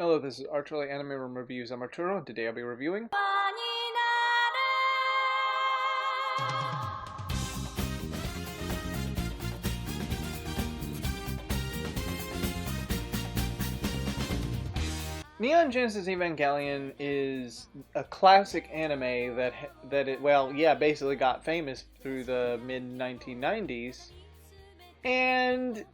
Hello, this is Arturelia Anime Room Reviews. I'm Arturo, and today I'll be reviewing Neon Genesis Evangelion is a classic anime basically got famous through the mid-1990s. And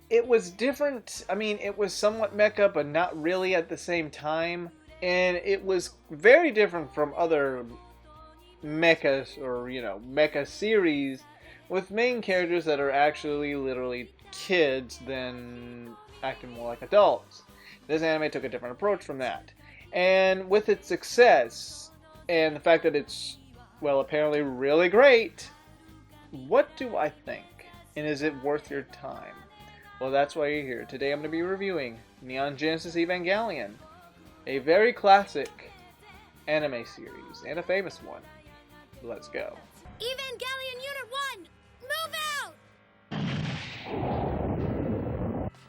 it was different. I mean, it was somewhat mecha, but not really at the same time. And it was very different from other mechas or, mecha series with main characters that are actually literally kids than acting more like adults. This anime took a different approach from that. And with its success, and the fact that it's, apparently really great, what do I think? And is it worth your time? Well, that's why you're here. Today I'm going to be reviewing Neon Genesis Evangelion, a very classic anime series, and a famous one. Let's go. Evangelion Unit 1, move out!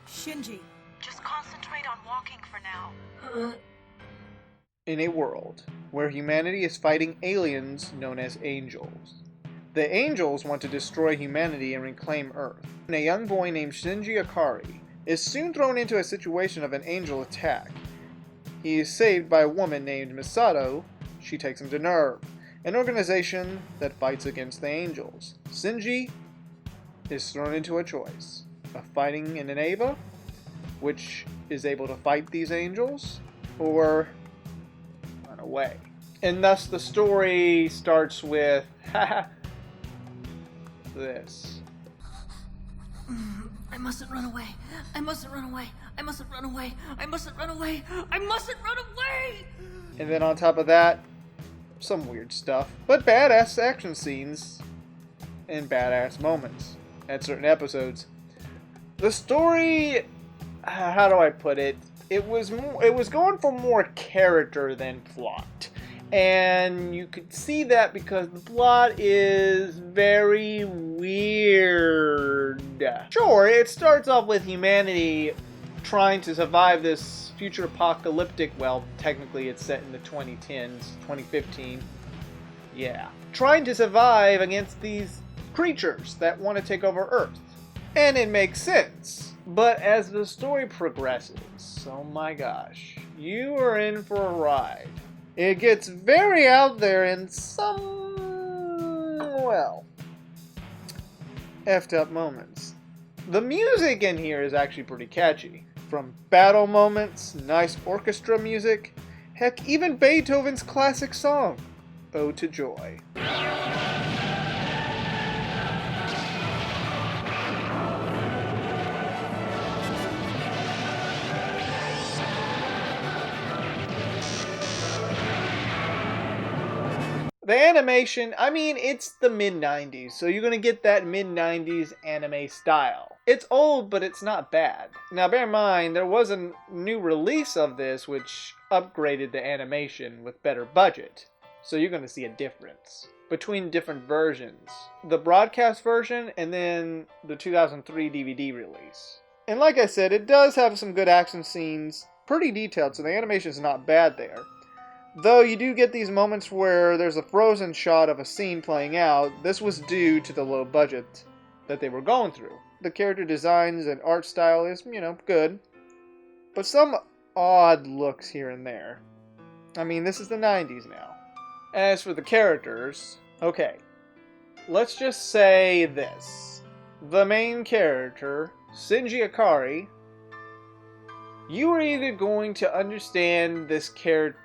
Shinji, just concentrate on walking for now. In a world where humanity is fighting aliens known as angels, the angels want to destroy humanity and reclaim Earth. A young boy named Shinji Ikari is soon thrown into a situation of an angel attack. He is saved by a woman named Misato. She takes him to NERV, an organization that fights against the angels. Shinji is thrown into a choice of fighting in an Eva, which is able to fight these angels, or run away. And thus the story starts with this. I mustn't run away. I mustn't run away. I mustn't run away. I mustn't run away. I mustn't run away! And then on top of that, some weird stuff, but badass action scenes and badass moments at certain episodes. The story, how do I put it? It was going for more character than plot. And you could see that because the plot is very weird. Sure, it starts off with humanity trying to survive this future apocalyptic, technically it's set in the 2010s, 2015. Yeah. Trying to survive against these creatures that want to take over Earth. And it makes sense. But as the story progresses, oh my gosh, you are in for a ride. It gets very out there in some, effed up moments. The music in here is actually pretty catchy. From battle moments, nice orchestra music, heck, even Beethoven's classic song, Ode to Joy. The animation, it's the mid-90s, so you're going to get that mid-90s anime style. It's old, but it's not bad. Now bear in mind, there was a new release of this which upgraded the animation with better budget. So you're going to see a difference between different versions. The broadcast version and then the 2003 DVD release. And like I said, it does have some good action scenes, pretty detailed, so the animation is not bad there. Though you do get these moments where there's a frozen shot of a scene playing out. This was due to the low budget that they were going through. The character designs and art style is, good. But some odd looks here and there. This is the 90s now. As for the characters, okay. Let's just say this. The main character, Shinji Ikari, you are either going to understand this character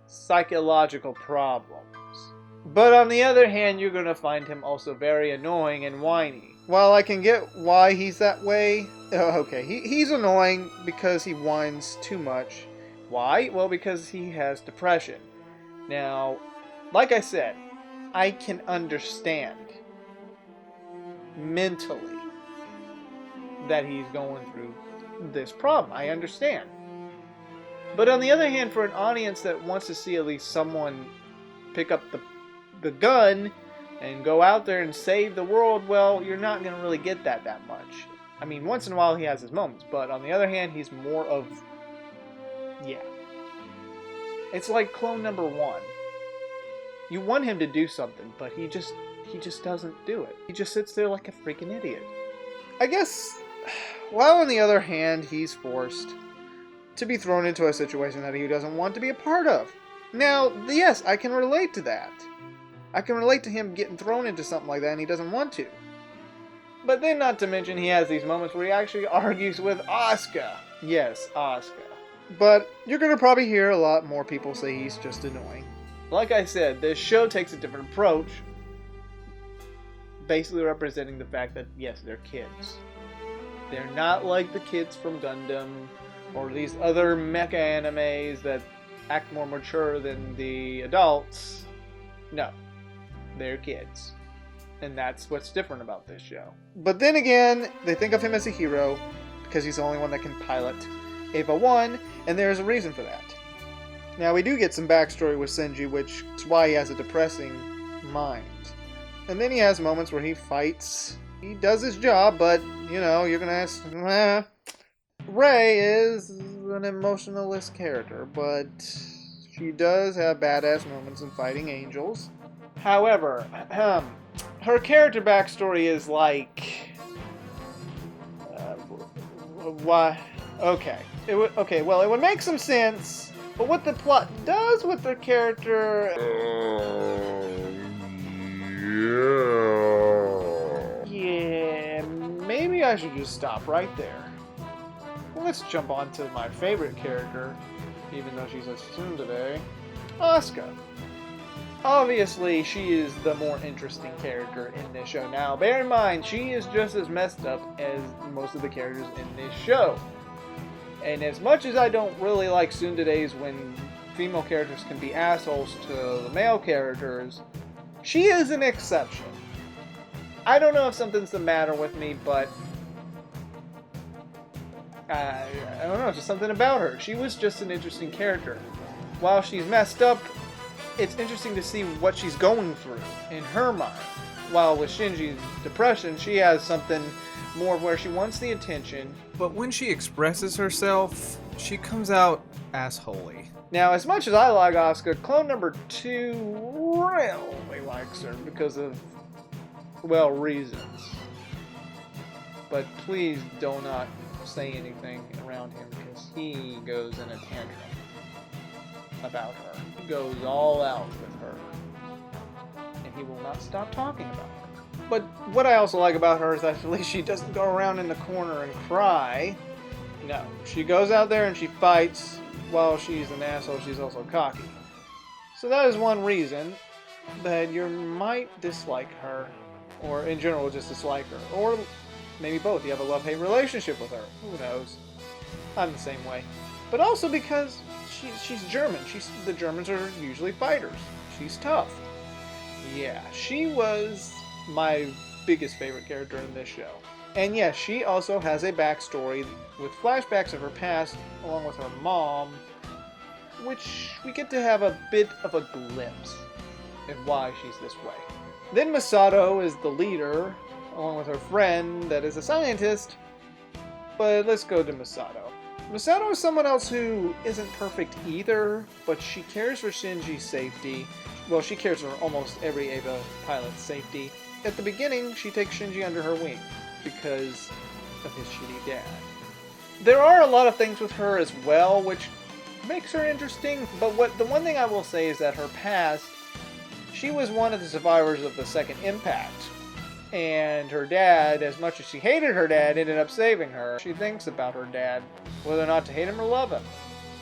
psychological problems, but on the other hand, you're going to find him also very annoying and whiny. While I can get why he's that way, he's annoying because he whines too much. Why? Well, because he has depression. Now, like I said, I can understand mentally that he's going through this problem. I understand. But on the other hand, for an audience that wants to see at least someone pick up the gun and go out there and save the world, you're not going to really get that much. Once in a while he has his moments, but on the other hand, he's more of Yeah. It's like clone number 1. You want him to do something, but he just doesn't do it. He just sits there like a freaking idiot. I guess, while on the other hand, he's forced to be thrown into a situation that he doesn't want to be a part of. Now, yes, I can relate to that. I can relate to him getting thrown into something like that and he doesn't want to. But then, not to mention, he has these moments where he actually argues with Asuka. Yes, Asuka. But you're going to probably hear a lot more people say he's just annoying. Like I said, this show takes a different approach, basically representing the fact that, yes, they're kids. They're not like the kids from Gundam or these other mecha animes that act more mature than the adults. No, they're kids. And that's what's different about this show. But then again, they think of him as a hero because he's the only one that can pilot Eva 1, and there's a reason for that. Now, we do get some backstory with Shinji, which is why he has a depressing mind. And then he has moments where he fights. He does his job, but, you know, you're going to ask, Rei is an emotionless character, but she does have badass moments in fighting angels. However, her character backstory is like... why? Okay. Well, it would make some sense, but what the plot does with her character... Yeah, maybe I should just stop right there. Well, let's jump on to my favorite character, even though she's a tsundere, Asuka. Obviously, she is the more interesting character in this show. Now, bear in mind, she is just as messed up as most of the characters in this show. And as much as I don't really like tsunderes when female characters can be assholes to the male characters, she is an exception. I don't know if something's the matter with me, but I don't know, just something about her. She was just an interesting character. While she's messed up, it's interesting to see what she's going through in her mind. While with Shinji's depression, she has something more where she wants the attention. But when she expresses herself, she comes out assholey. Now, as much as I like Asuka, clone number 2 really likes her because of, well, reasons. But please do not say anything around him because he goes in a tantrum about her. He goes all out with her. And he will not stop talking about her. But what I also like about her is that at least she doesn't go around in the corner and cry. No, she goes out there and she fights. While she's an asshole, she's also cocky. So that is one reason that you might dislike her. Or in general, just dislike her. Or maybe both. You have a love-hate relationship with her. Who knows? I'm the same way. But also because she's German. The Germans are usually fighters. She's tough. Yeah, she was my biggest favorite character in this show. And yes, she also has a backstory with flashbacks of her past along with her mom, which we get to have a bit of a glimpse at why she's this way. Then Masato is the leader, along with her friend that is a scientist. But let's go to Masato. Masato is someone else who isn't perfect either, but she cares for Shinji's safety. Well, she cares for almost every Eva pilot's safety. At the beginning, she takes Shinji under her wing because of his shitty dad. There are a lot of things with her as well, which makes her interesting, but the one thing I will say is that her past, she was one of the survivors of the second impact. And her dad, as much as she hated her dad, ended up saving her. She thinks about her dad, whether or not to hate him or love him.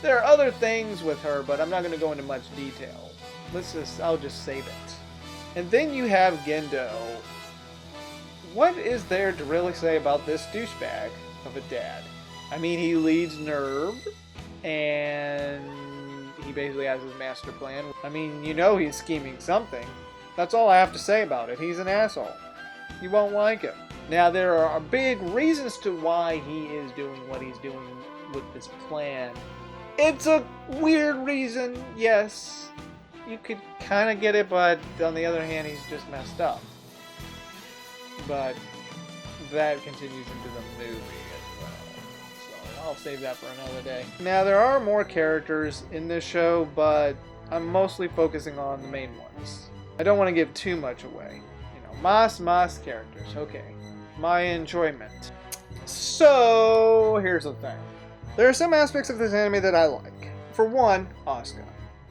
There are other things with her, but I'm not going to go into much detail. I'll just save it. And then you have Gendo. What is there to really say about this douchebag of a dad? I mean, he leads NERV, and he basically has his master plan. I mean, you know he's scheming something. That's all I have to say about it. He's an asshole. You won't like him. Now, there are big reasons to why he is doing what he's doing with this plan. It's a weird reason, yes. You could kind of get it, but on the other hand, he's just messed up. But that continues into the movie as well. So I'll save that for another day. Now, there are more characters in this show, but I'm mostly focusing on the main ones. I don't want to give too much away. You know, mas characters. Okay. My enjoyment. So, here's the thing. There are some aspects of this anime that I like. For one, Asuka.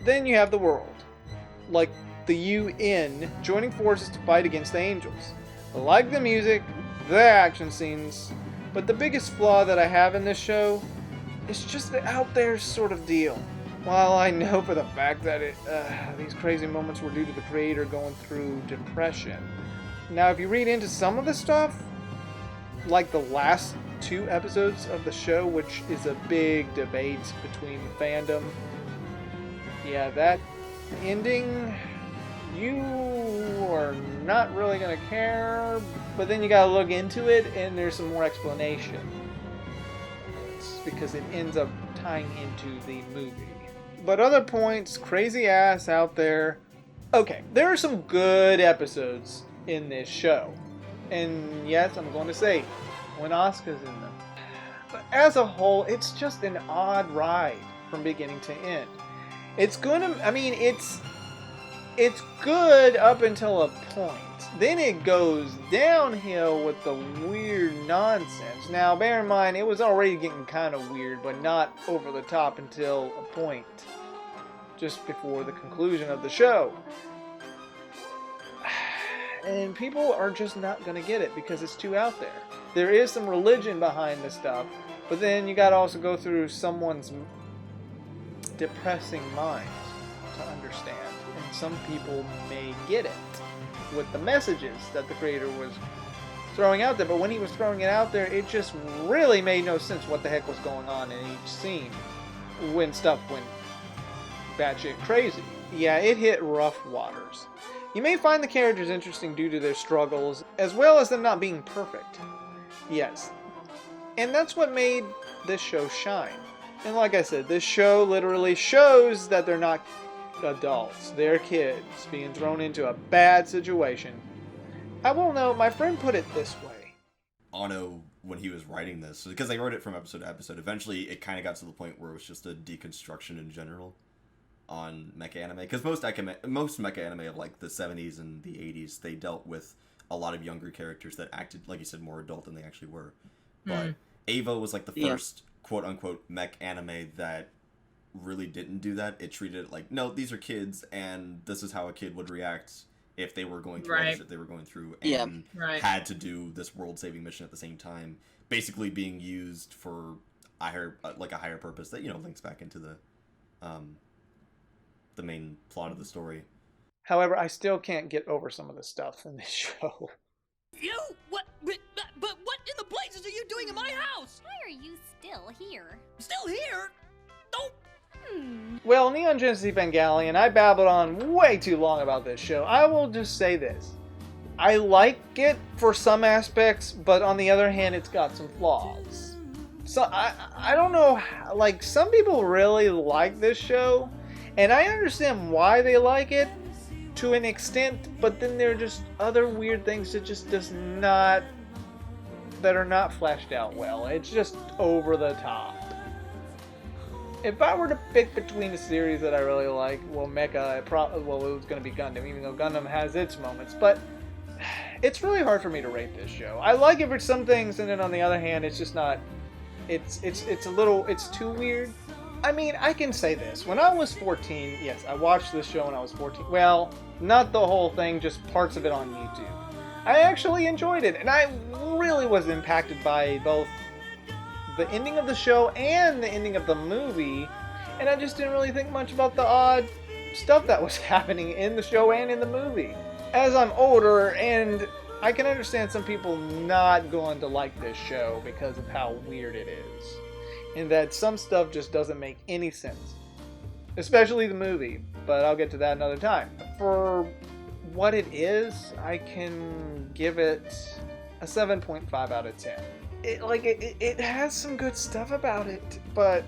Then you have the world. Like the UN joining forces to fight against the angels. I like the music, the action scenes, but the biggest flaw that I have in this show is just the out there sort of deal. While I know for the fact that these crazy moments were due to the creator going through depression. Now, if you read into some of the stuff, like the last 2 episodes of the show, which is a big debate between the fandom, yeah, that ending, you are not really going to care, but then you got to look into it and there's some more explanation. It's because it ends up tying into the movie. But other points, crazy ass out there. Okay, there are some good episodes in this show. And yes, I'm going to say, when Asuka's in them. But as a whole, it's just an odd ride from beginning to end. It's good up until a point. Then it goes downhill with the weird nonsense. Now, bear in mind, it was already getting kind of weird, but not over the top until a point. Just before the conclusion of the show. And people are just not going to get it because it's too out there. There is some religion behind this stuff, but then you got to also go through someone's depressing mind to understand. And some people may get it with the messages that the creator was throwing out there, but when he was throwing it out there, it just really made no sense what the heck was going on in each scene when stuff went batshit crazy. Yeah, it hit rough waters. You may find the characters interesting due to their struggles, as well as them not being perfect. Yes. And that's what made this show shine. And like I said, this show literally shows that they're not adults. They're kids being thrown into a bad situation. I will note, my friend put it this way. Ono, when he was writing this, because they wrote it from episode to episode, eventually it kind of got to the point where it was just a deconstruction in general on mecha anime. Because most mecha anime of like the 70s and the 80s, they dealt with a lot of younger characters that acted, like you said, more adult than they actually were. But Ava was like the first quote-unquote mech anime that really didn't do that. It treated it like, no, these are kids, and this is how a kid would react if they were going through what it is that they were going through, and had to do this world-saving mission at the same time, basically being used for a higher purpose that, you know, links back into the main plot of the story. However, I still can't get over some of the stuff in this show. You? What? But what in the blazes are you doing in my house? Why are you still here? Still here? Don't. Well, Neon Genesis Evangelion, I babbled on way too long about this show. I will just say this. I like it for some aspects, but on the other hand, it's got some flaws. So, I don't know, like, some people really like this show, and I understand why they like it to an extent, but then there are just other weird things that are not fleshed out well. It's just over the top. If I were to pick between a series that I really like, well, Mecha, it was going to be Gundam, even though Gundam has its moments, but it's really hard for me to rate this show. I like it for some things, and then on the other hand, it's just not, it's too weird. I mean, I can say this. When I was 14, yes, I watched this show when I was 14. Well, not the whole thing, just parts of it on YouTube. I actually enjoyed it, and I really was impacted by both the ending of the show and the ending of the movie, and I just didn't really think much about the odd stuff that was happening in the show and in the movie. As I'm older, and I can understand some people not going to like this show because of how weird it is, and that some stuff just doesn't make any sense, especially the movie, but I'll get to that another time. For what it is, I can give it a 7.5 out of 10. It has some good stuff about it, but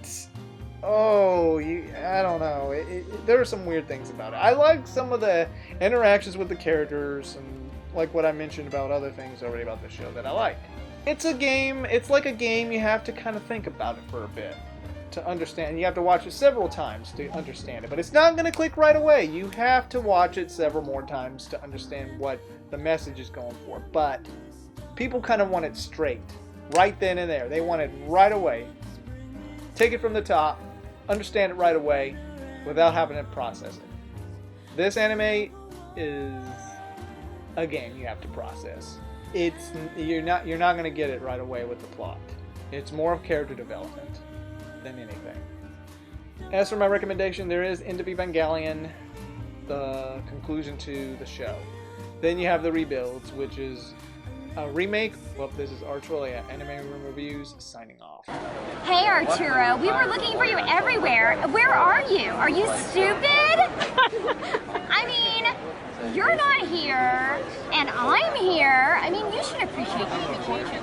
I don't know. There are some weird things about it. I like some of the interactions with the characters, and like what I mentioned about other things already about the show that I like. It's a game. It's like a game. You have to kind of think about it for a bit to understand. You have to watch it several times to understand it. But it's not going to click right away. You have to watch it several more times to understand what the message is going for. But people kind of want it straight, right then and there. They want it right away. Take it from the top, understand it right away, without having to process it. This anime is a game you have to process. You're not going to get it right away with the plot. It's more of character development than anything. As for my recommendation, there is End of Evangelion, the conclusion to the show. Then you have the Rebuilds, which is a remake. Well, this is Arturelia, Anime Room Reviews, signing off. Hey, Arturo, we were looking for you everywhere. Where are you? Are you stupid? I mean, you're not here, and I'm here. I mean, you should appreciate the situation.